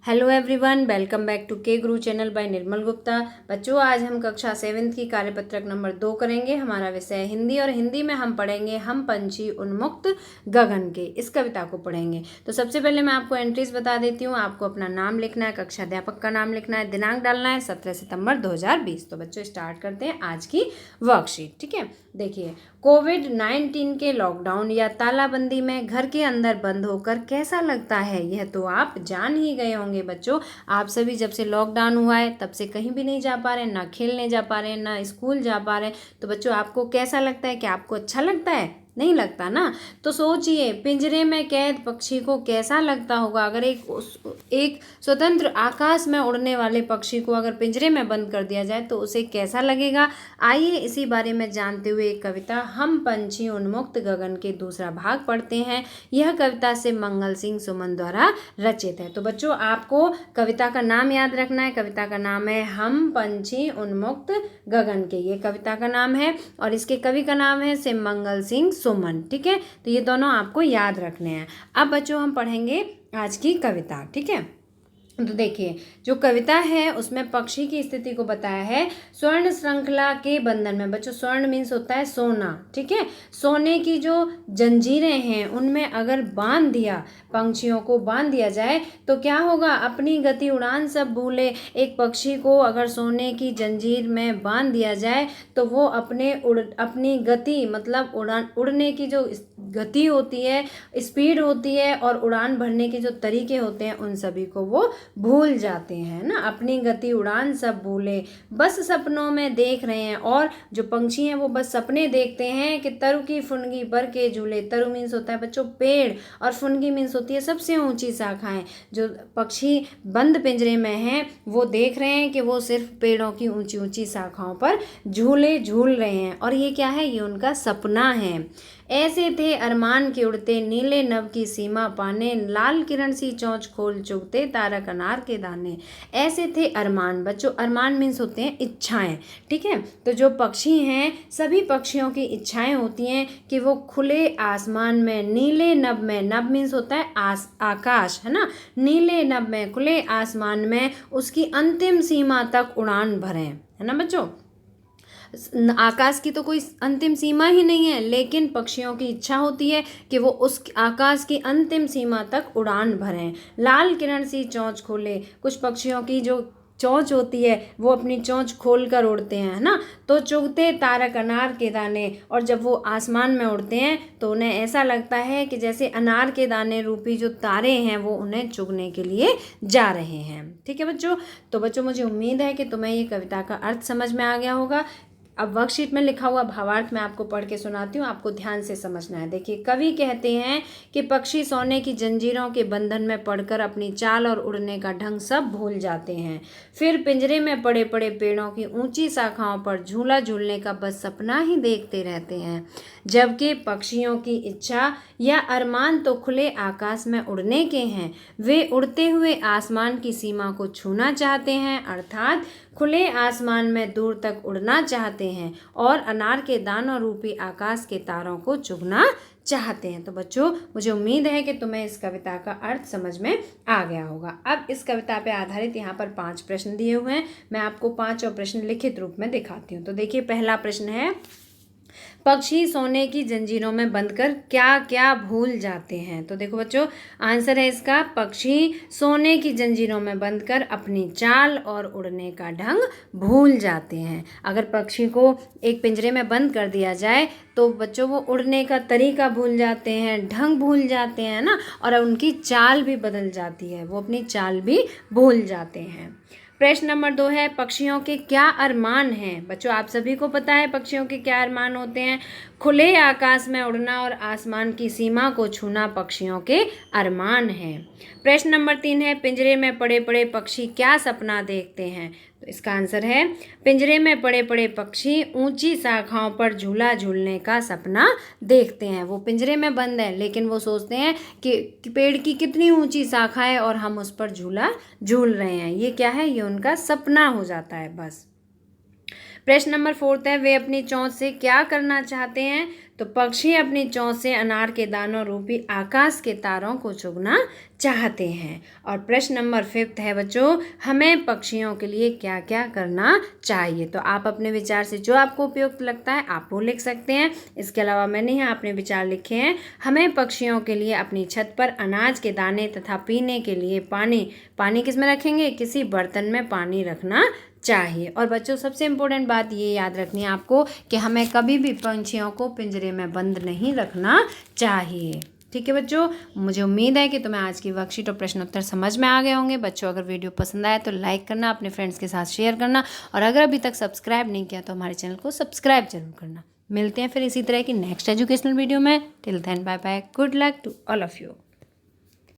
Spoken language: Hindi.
Hello everyone, welcome back to K Guru channel bye निर्मल गुप्ता। बच्चों, आज हम कक्षा 7th की कार्यपत्रक नंबर 2 करेंगे। हमारा विषय है हिंदी और हिंदी में हम पढ़ेंगे हम पंछी उन्मुक्त गगन के। इस कविता को पढ़ेंगे। तो सबसे पहले मैं आपको एंट्रीज बता देती हूँ। आपको अपना नाम लिखना है, कक्षा अध्यापक का नाम लिखना है, दिनांक डालना है 17 सितंबर 2020। तो बच्चों स्टार्ट करते हैं आज की वर्कशीट। ठीक है, देखिए, कोविड-19 के लॉकडाउन या तालाबंदी में घर के अंदर बंद होकर कैसा लगता है, यह तो आप जान ही गए होंगे। बच्चों, आप सभी जब से लॉकडाउन हुआ है तब से कहीं भी नहीं जा पा रहे, ना खेलने जा पा रहे, ना स्कूल जा पा रहे। तो बच्चों, आपको कैसा लगता है? क्या आपको अच्छा लगता है? नहीं लगता ना। तो सोचिए, पिंजरे में कैद पक्षी को कैसा लगता होगा अगर एक स्वतंत्र आकाश में उड़ने वाले पक्षी को अगर पिंजरे में बंद कर दिया जाए तो उसे कैसा लगेगा। आइए इसी बारे में जानते हुए एक कविता हम पंछी उन्मुक्त गगन के दूसरा भाग पढ़ते हैं। यह कविता से मंगल सिंह सुमन द्वारा रचित है। तो बच्चों, आपको कविता का नाम याद रखना है। कविता का नाम है हम पंछी उन्मुक्त गगन के। ये कविता का नाम है और इसके कवि का नाम है से मंगल सिंह सुमन। ठीक है, तो ये दोनों आपको याद रखने हैं। अब बच्चों, हम पढ़ेंगे आज की कविता। ठीक है, तो देखिए, जो कविता है उसमें पक्षी की स्थिति को बताया है स्वर्ण श्रृंखला के बंधन में। बच्चों, स्वर्ण मीन्स होता है सोना। ठीक है, सोने की जो जंजीरें हैं उनमें अगर बांध दिया, पंछियों को बांध दिया जाए तो क्या होगा? अपनी गति उड़ान सब भूले। एक पक्षी को अगर सोने की जंजीर में बांध दिया जाए तो वो अपनी गति, मतलब उड़ने की जो गति होती है, स्पीड होती है और उड़ान भरने के जो तरीके होते हैं, उन सभी को वो भूल जाते हैं ना। अपनी गति उड़ान सब भूले, बस सपनों में देख रहे हैं। और जो पंछी हैं वो बस सपने देखते हैं कि तरु की फुनगी पर के झूले। तरु मीन्स होता है बच्चों पेड़, और फुनगी मीन्स होती है सबसे ऊंची शाखाएं। जो पक्षी बंद पिंजरे में हैं वो देख रहे हैं कि वो सिर्फ पेड़ों की ऊंची ऊंची शाखाओं पर झूले झूल रहे हैं, और ये क्या है? ये उनका सपना है। ऐसे थे अरमान के उड़ते, नीले नभ की सीमा पाने, लाल किरण सी चोंच खोल चुगते तारक अनार के दाने। ऐसे थे अरमान। बच्चों, अरमान मीन्स होते हैं इच्छाएं। ठीक है, तो जो पक्षी हैं, सभी पक्षियों की इच्छाएं होती हैं कि वो खुले आसमान में, नीले नभ में, नभ मीन्स होता है आकाश, है ना, नीले नभ में, खुले आसमान में उसकी अंतिम सीमा तक उड़ान भरें, है ना बच्चों। आकाश की तो कोई अंतिम सीमा ही नहीं है, लेकिन पक्षियों की इच्छा होती है कि वो उस आकाश की अंतिम सीमा तक उड़ान भरें। लाल किरण सी चोंच खोले। कुछ पक्षियों की जो चोंच होती है वो अपनी चोंच खोल कर उड़ते हैं, है ना। तो चुगते तारक अनार के दाने, और जब वो आसमान में उड़ते हैं तो उन्हें ऐसा लगता है कि जैसे अनार के दाने रूपी जो तारे हैं वो उन्हें चुगने के लिए जा रहे हैं। ठीक है बच्चों, तो बच्चों मुझे उम्मीद है कि तुम्हें ये कविता का अर्थ समझ में आ गया होगा। अब वर्कशीट में लिखा हुआ भावार्थ मैं आपको पढ़ के सुनाती हूँ, आपको ध्यान से समझना है। देखिए, कवि कहते हैं कि पक्षी सोने की जंजीरों के बंधन में पड़कर अपनी चाल और उड़ने का ढंग सब भूल जाते हैं। फिर पिंजरे में पड़े पड़े पेड़ों की ऊंची शाखाओं पर झूला झूलने का बस सपना ही देखते रहते हैं। जबकि पक्षियों की इच्छा या अरमान तो खुले आकाश में उड़ने के हैं। वे उड़ते हुए आसमान की सीमा को छूना चाहते हैं, अर्थात खुले आसमान में दूर तक उड़ना चाहते हैं और अनार के दानों रूपी आकाश के तारों को चुगना चाहते हैं। तो बच्चों, मुझे उम्मीद है कि तुम्हें इस कविता का अर्थ समझ में आ गया होगा। अब इस कविता पर आधारित यहाँ पर 5 प्रश्न दिए हुए हैं। मैं आपको 5 प्रश्न लिखित रूप में दिखाती हूँ। तो देखिए, पहला प्रश्न है, पक्षी सोने की जंजीरों में बंधकर क्या क्या भूल जाते हैं। तो देखो बच्चों, आंसर है इसका, पक्षी सोने की जंजीरों में बंधकर अपनी चाल और उड़ने का ढंग भूल जाते हैं। अगर पक्षी को एक पिंजरे में बंद कर दिया जाए तो बच्चों वो उड़ने का तरीका भूल जाते हैं, ढंग भूल जाते हैं ना, और उनकी चाल भी बदल जाती है, वो अपनी चाल भी भूल जाते हैं। प्रश्न नंबर 2 है, पक्षियों के क्या अरमान हैं। बच्चों, आप सभी को पता है पक्षियों के क्या अरमान होते हैं। खुले आकाश में उड़ना और आसमान की सीमा को छूना पक्षियों के अरमान हैं। प्रश्न नंबर 3 है, पिंजरे में पड़े पड़े पक्षी क्या सपना देखते हैं। तो इसका आंसर है, पिंजरे में पड़े पड़े पक्षी ऊंची शाखाओं पर झूला झूलने का सपना देखते हैं। वो पिंजरे में बंद है लेकिन वो सोचते हैं कि पेड़ की कितनी ऊंची शाखा है और हम उस पर झूला झूल रहे हैं। ये क्या है? ये उनका सपना हो जाता है बस। प्रश्न नंबर 4 है, वे अपनी चोंच से क्या करना चाहते हैं। तो पक्षी अपनी चोंच से अनार के दानों रूपी आकाश के तारों को चुगना चाहते हैं। और प्रश्न नंबर 5 है बच्चों, हमें पक्षियों के लिए क्या क्या करना चाहिए। तो आप अपने विचार से जो आपको उपयुक्त लगता है आप वो लिख सकते हैं। इसके अलावा मैंने यहाँ अपने विचार लिखे हैं। हमें पक्षियों के लिए अपनी छत पर अनाज के दाने तथा पीने के लिए पानी किस में रखेंगे, किसी बर्तन में पानी रखना चाहिए। और बच्चों सबसे इम्पोर्टेंट बात ये याद रखनी है आपको कि हमें कभी भी पंछियों को पिंजरे में बंद नहीं रखना चाहिए। ठीक है बच्चों, मुझे उम्मीद है कि तुम्हें आज की वर्कशीट और प्रश्न उत्तर समझ में आ गए होंगे। बच्चों अगर वीडियो पसंद आए तो लाइक करना, अपने फ्रेंड्स के साथ शेयर करना, और अगर अभी तक सब्सक्राइब नहीं किया तो हमारे चैनल को सब्सक्राइब जरूर करना। मिलते हैं फिर इसी तरह की नेक्स्ट एजुकेशनल वीडियो में। Till then bye bye, good luck to all of you.